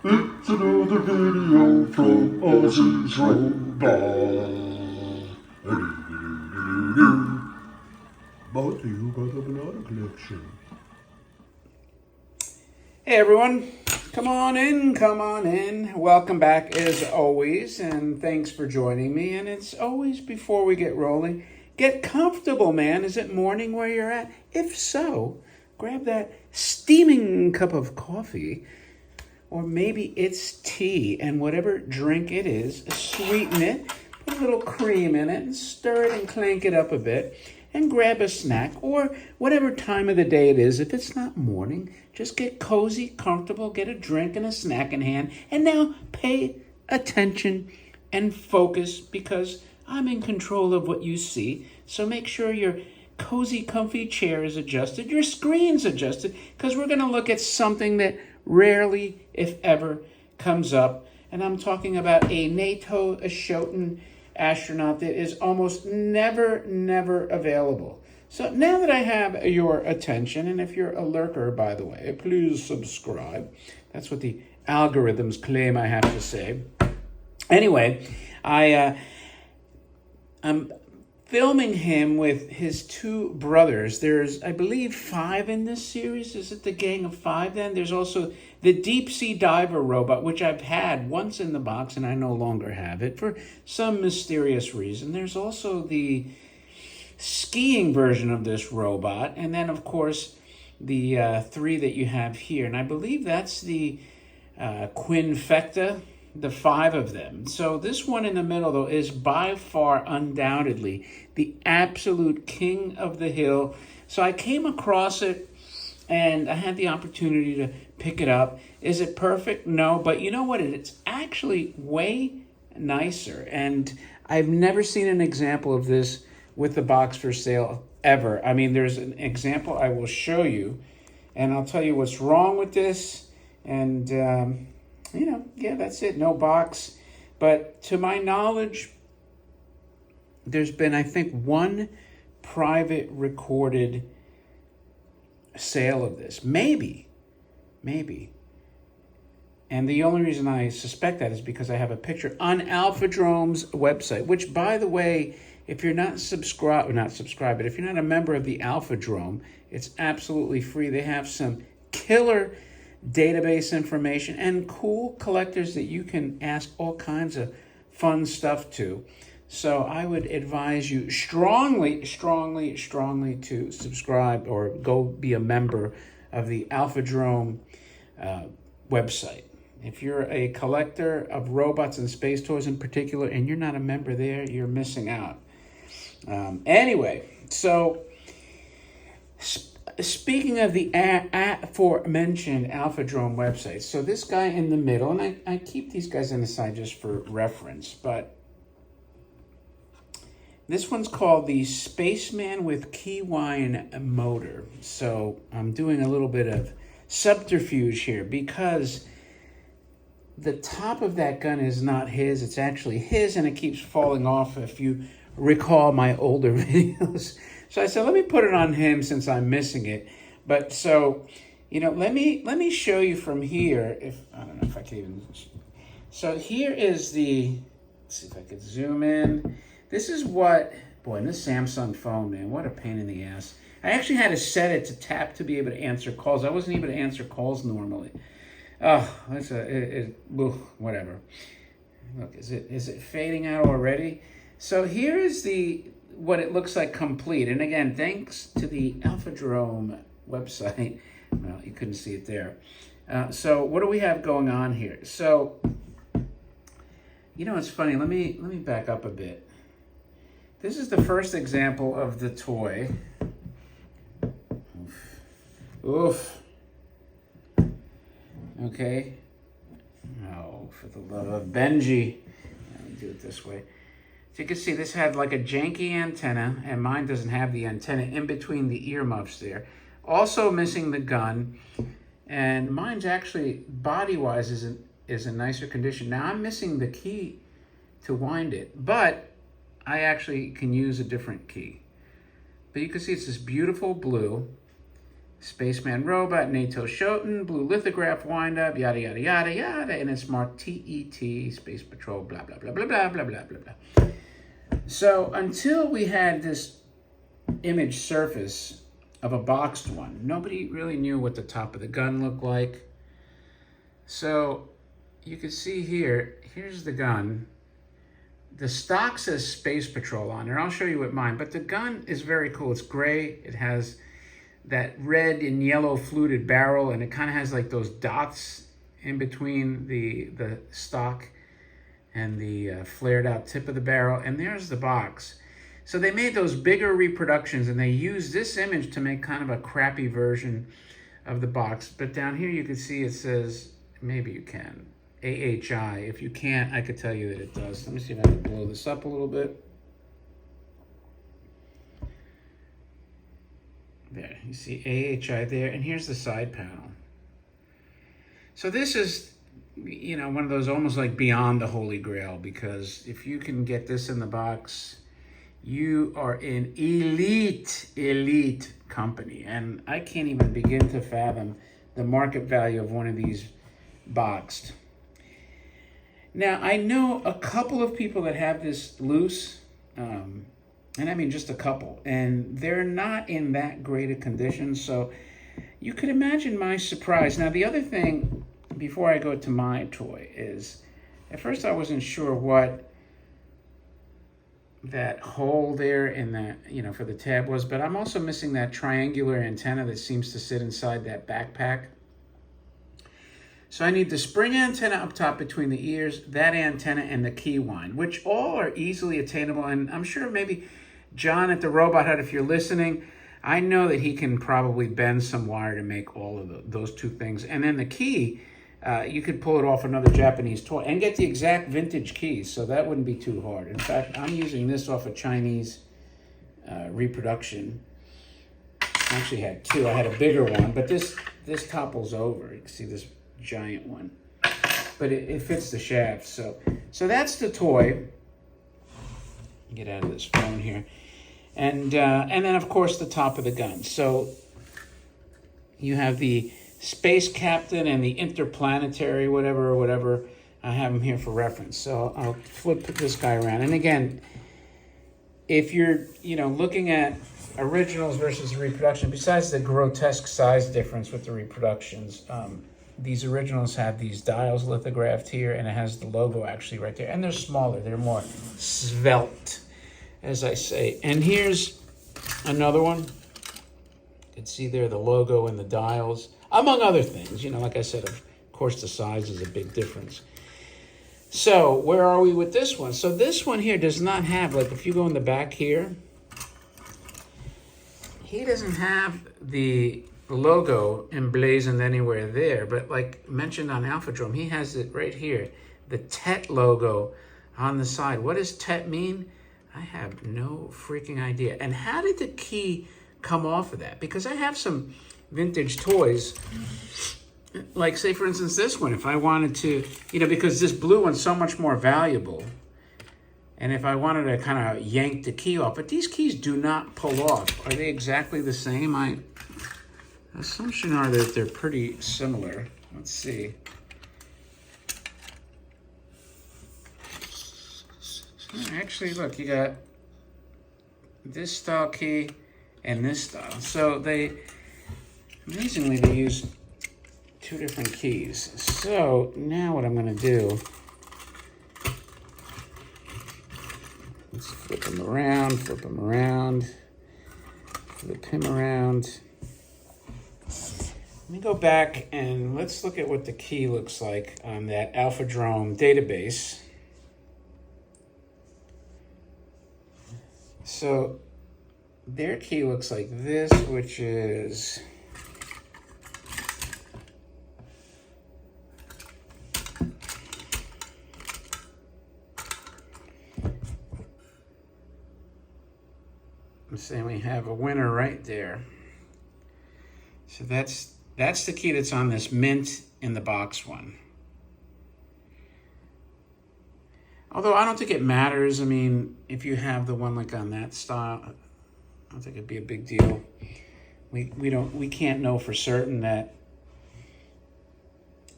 It's another video from AHI's Robot. Brought to you by the Banana Collection. Hey everyone, come on in, come on in. Welcome back as always, and thanks for joining me. And it's always before we get rolling, get comfortable, man. Is it morning where you're at? If so, grab that steaming cup of coffee, or maybe it's tea, and whatever drink it is, sweeten it, put a little cream in it, and stir it and clank it up a bit, and grab a snack, or whatever time of the day it is. If it's not morning, just get cozy, comfortable, get a drink and a snack in hand, and now pay attention and focus, because I'm in control of what you see. So make sure your cozy, comfy chair is adjusted, your screen's adjusted, because we're going to look at something that rarely, if ever, comes up. And I'm talking about a Naito Shoten astronaut that is almost never available. So now that I have your attention, and if you're a lurker, by the way, please subscribe. That's what the algorithms claim I have to say. Anyway, I'm filming him with his two brothers. There's, I believe, 5 in this series. Is it the gang of 5 then? There's also the deep sea diver robot, which I've had once in the box and I no longer have it for some mysterious reason. There's also the skiing version of this robot. And then, of course, the 3 that you have here. And I believe that's the Quinfecta, the 5 of them. So this one in the middle, though, is by far, undoubtedly, the absolute king of the hill. So I came across it, and I had the opportunity to pick it up. Is it perfect? No, but you know what? It's actually way nicer, and I've never seen an example of this with the box for sale ever. I mean, there's an example I will show you, and I'll tell you what's wrong with this, and yeah, that's it. No box. But to my knowledge, there's been, I think, 1 private recorded sale of this. Maybe. And the only reason I suspect that is because I have a picture on Alphadrome's website, which, by the way, if you're not subscribed, but if you're not a member of the Alphadrome, it's absolutely free. They have some killer database information and cool collectors that you can ask all kinds of fun stuff to. So I would advise you strongly to subscribe or go be a member of the Alphadrome website. If you're a collector of robots and space toys in particular, and you're not a member there, you're missing out. Anyway, so speaking of the aforementioned Alphadrome website, so this guy in the middle, and I keep these guys on the side just for reference, but this one's called the Spaceman with Keywine motor. So I'm doing a little bit of subterfuge here, because the top of that gun is not his, it's actually his, and it keeps falling off if you recall my older videos. So I said, let me put it on him since I'm missing it. But so, let me show you from here. I don't know if I can even. So here is let's see if I could zoom in. This is what, boy, and this Samsung phone, man, what a pain in the ass. I actually had to set it to tap to be able to answer calls. I wasn't able to answer calls normally. Oh, whatever. Look, is it fading out already? So here is what it looks like complete. And again, thanks to the Alphadrome website. Well, you couldn't see it there. So what do we have going on here? So, it's funny. Let me back up a bit. This is the first example of the toy. Oof. Okay. Oh, for the love of Benji. Let me do it this way. So you can see this had like a janky antenna, and mine doesn't have the antenna in between the earmuffs there. Also missing the gun, and mine's actually, body-wise, is in nicer condition. Now I'm missing the key to wind it, but I actually can use a different key. But you can see it's this beautiful blue. Spaceman robot, Naito Shoten, blue lithograph wind-up, yada, yada, yada, yada, and it's marked TET, Space Patrol, blah, blah, blah, blah, blah, blah, blah, blah, blah. So until we had this image surface of a boxed one, nobody really knew what the top of the gun looked like. So you can see here, here's the gun. The stock says Space Patrol on there. I'll show you with mine, but the gun is very cool. It's gray. It has that red and yellow fluted barrel, and it kind of has like those dots in between the stock and the flared out tip of the barrel. And there's the box. So they made those bigger reproductions, and they used this image to make kind of a crappy version of the box. But down here you can see it says, maybe you can, AHI. If you can't, I could tell you that it does. Let me see if I can blow this up a little bit. There, you see AHI there, and here's the side panel. So this is, you know, one of those almost like beyond the Holy Grail, because if you can get this in the box, you are an elite company. And I can't even begin to fathom the market value of one of these boxed. Now, I know a couple of people that have this loose, and I mean just a couple, and they're not in that great a condition, so you could imagine my surprise. Now, the other thing, before I go to my toy, is at first I wasn't sure what that hole there in that, you know, for the tab was, but I'm also missing that triangular antenna that seems to sit inside that backpack. So I need the spring antenna up top between the ears, that antenna, and the key wind, which all are easily attainable. And I'm sure maybe John at the Robot Hut, if you're listening, I know that he can probably bend some wire to make all of those two things. And then the key, you could pull it off another Japanese toy and get the exact vintage keys, so that wouldn't be too hard. In fact, I'm using this off a Chinese reproduction. I actually had two. I had a bigger one, but this topples over. You can see this giant one, but it fits the shaft. So that's the toy. Get out of this phone here, and then of course the top of the gun. So you have the Space Captain and the Interplanetary whatever. I have them here for reference. So I'll flip this guy around. And again, if you're looking at originals versus reproduction, besides the grotesque size difference with the reproductions, these originals have these dials lithographed here, and it has the logo actually right there. And they're smaller. They're more svelte, as I say. And here's another one. You can see there the logo and the dials, among other things. Like I said, of course, the size is a big difference. So where are we with this one? So this one here does not have, like if you go in the back here, he doesn't have the logo emblazoned anywhere there, but like mentioned on Alphadrome, he has it right here, the TET logo on the side. What does TET mean? I have no freaking idea. And how did the key come off of that? Because I have some vintage toys, like say for instance this one, if I wanted to, because this blue one's so much more valuable, and if I wanted to kind of yank the key off, but these keys do not pull off. Are they exactly the same? My assumption are that they're pretty similar. Let's see. Actually, look, you got this style key and this style. So amazingly, they use two different keys. So now what I'm going to do, let's flip them around, flip him around. Let me go back and let's look at what the key looks like on that Alphadrome database. So their key looks like this, which is I'm saying we have a winner right there. So that's the key that's on this mint in the box one. Although I don't think it matters. I mean, if you have the one like on that style, I don't think it'd be a big deal. we can't know for certain that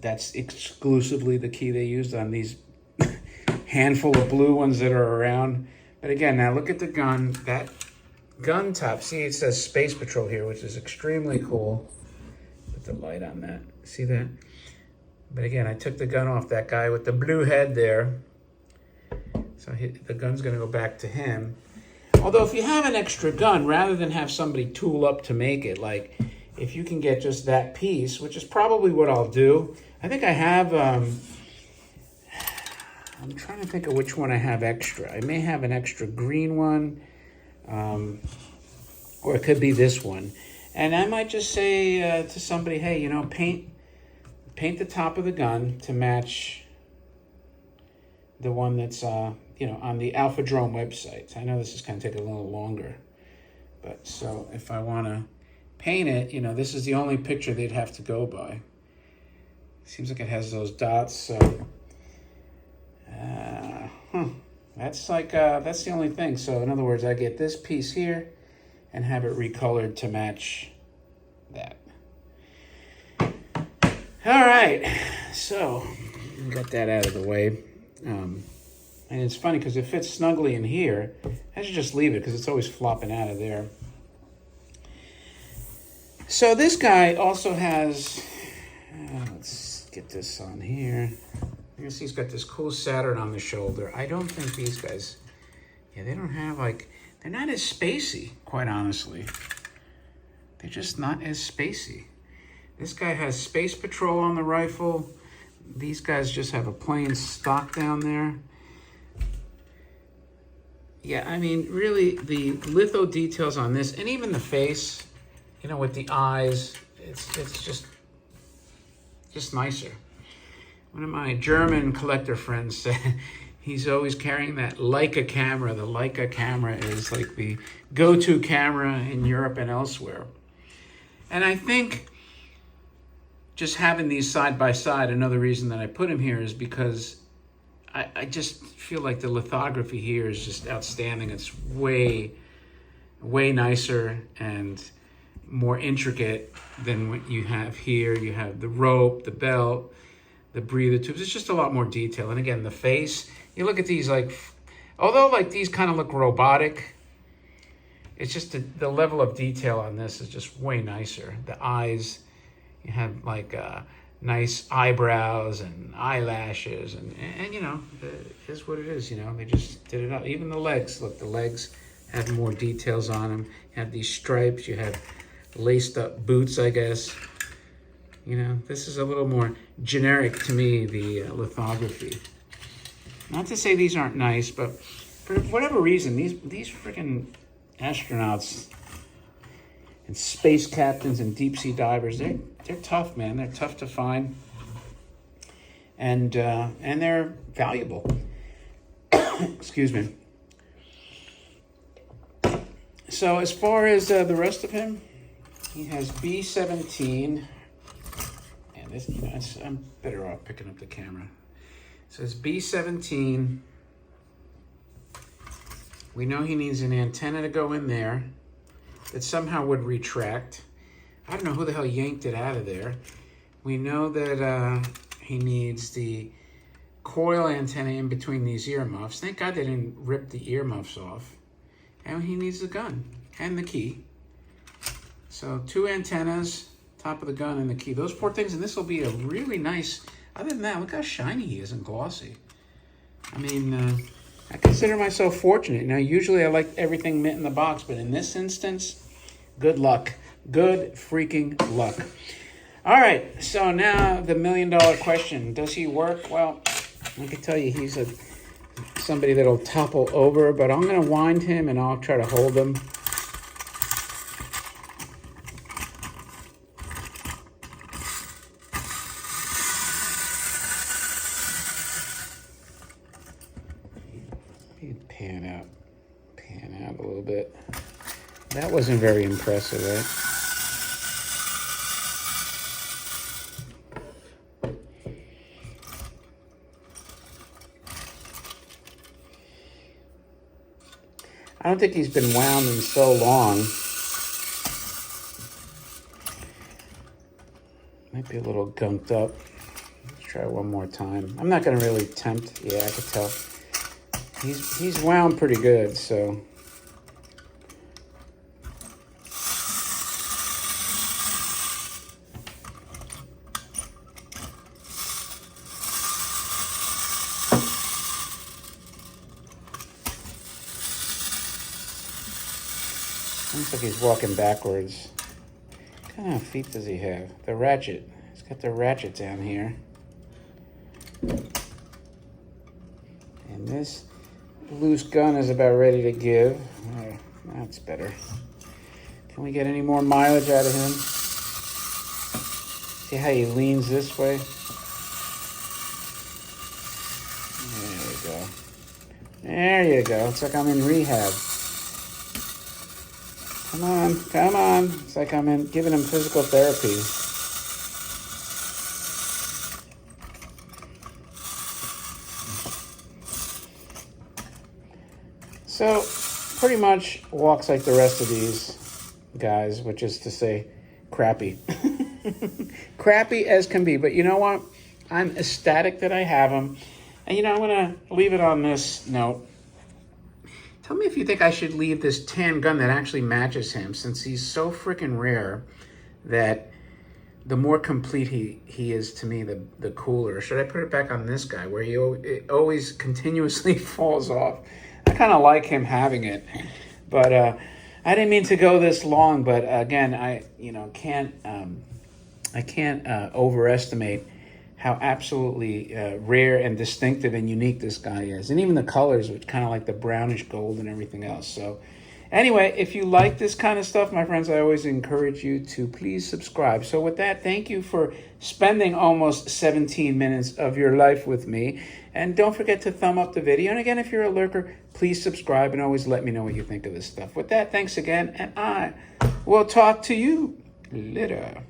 that's exclusively the key they used on these handful of blue ones that are around. But again, now look at the gun. That gun top, see it says Space Patrol here, which is extremely cool. Put the light on that. See that? But again, I took the gun off that guy with the blue head there. So the gun's going to go back to him. Although if you have an extra gun, rather than have somebody tool up to make it, like if you can get just that piece, which is probably what I'll do. I think I have, I'm trying to think of which one I have extra. I may have an extra green one, or it could be this one. And I might just say to somebody, hey, you know, paint the top of the gun to match the one that's, you know, on the Alphadrome website. I know this is going to take a little longer. But so if I want to paint it, you know, this is the only picture they'd have to go by. Seems like it has those dots, so... That's like, that's the only thing. So in other words, I get this piece here and have it recolored to match that. All right, so got that out of the way. And it's funny because it fits snugly in here. I should just leave it because it's always flopping out of there. So this guy also has, let's get this on here. You can see he's got this cool Saturn on the shoulder. I don't think these guys, yeah, they don't have like, they're not as spacey, quite honestly. They're just not as spacey. This guy has Space Patrol on the rifle. These guys just have a plain stock down there. Yeah, I mean, really, the litho details on this, and even the face, you know, with the eyes, it's just nicer. One of my German collector friends said he's always carrying that Leica camera. The Leica camera is like the go-to camera in Europe and elsewhere. And I think just having these side by side, another reason that I put him here is because I just feel like the lithography here is just outstanding. It's way, way nicer and more intricate than what you have here. You have the rope, the belt, the breather tubes. It's just a lot more detail. And again, the face, you look at these like, although like these kind of look robotic, it's just the level of detail on this is just way nicer. The eyes, you have like nice eyebrows and eyelashes, and you know, it is what it is, you know, they just did it up. Even the legs, look, the legs have more details on them. You have these stripes, you have laced up boots, I guess. You know, this is a little more generic to me, the lithography. Not to say these aren't nice, but for whatever reason, these freaking astronauts and space captains and deep sea divers, they're tough, man. They're tough to find, and they're valuable. Excuse me. So as far as the rest of him, he has B-17. And this, you know, I'm better off picking up the camera. It says B-17. We know he needs an antenna to go in there that somehow would retract. I don't know who the hell yanked it out of there. We know that he needs the coil antenna in between these earmuffs. Thank God they didn't rip the earmuffs off. And he needs the gun and the key. So 2 antennas, top of the gun, and the key. Those 4 things, and this will be a really nice, other than that, look how shiny he is and glossy. I mean, I consider myself fortunate. Now, usually I like everything mint in the box, but in this instance, good luck. Good freaking luck. All right, so now the $1 million question. Does he work? Well, I can tell you he's somebody that'll topple over, but I'm going to wind him and I'll try to hold him. Pan out a little bit. That wasn't very impressive, right? I don't think he's been wound in so long. Might be a little gunked up. Let's try one more time. I'm not going to really tempt. Yeah, I could tell. He's wound pretty good, so. Looks like he's walking backwards. What kind of feet does he have? The ratchet. He's got the ratchet down here. And this loose gun is about ready to give. Oh, that's better. Can we get any more mileage out of him? See how he leans this way? There you go. There you go. It's like I'm in rehab. Come on, come on. It's like I'm giving him physical therapy. So, pretty much walks like the rest of these guys, which is to say, crappy. Crappy as can be. But you know what? I'm ecstatic that I have him. And you know, I'm going to leave it on this note. Tell me if you think I should leave this tan gun that actually matches him, since he's so freaking rare that the more complete he is to me, the cooler. Should I put it back on this guy where it always continuously falls off? I kind of like him having it. But I didn't mean to go this long, but again, I can't overestimate how absolutely rare and distinctive and unique this guy is. And even the colors, which kind of like the brownish gold and everything else. So anyway, if you like this kind of stuff, my friends, I always encourage you to please subscribe. So with that, thank you for spending almost 17 minutes of your life with me. And don't forget to thumb up the video. And again, if you're a lurker, please subscribe and always let me know what you think of this stuff. With that, thanks again, and I will talk to you later.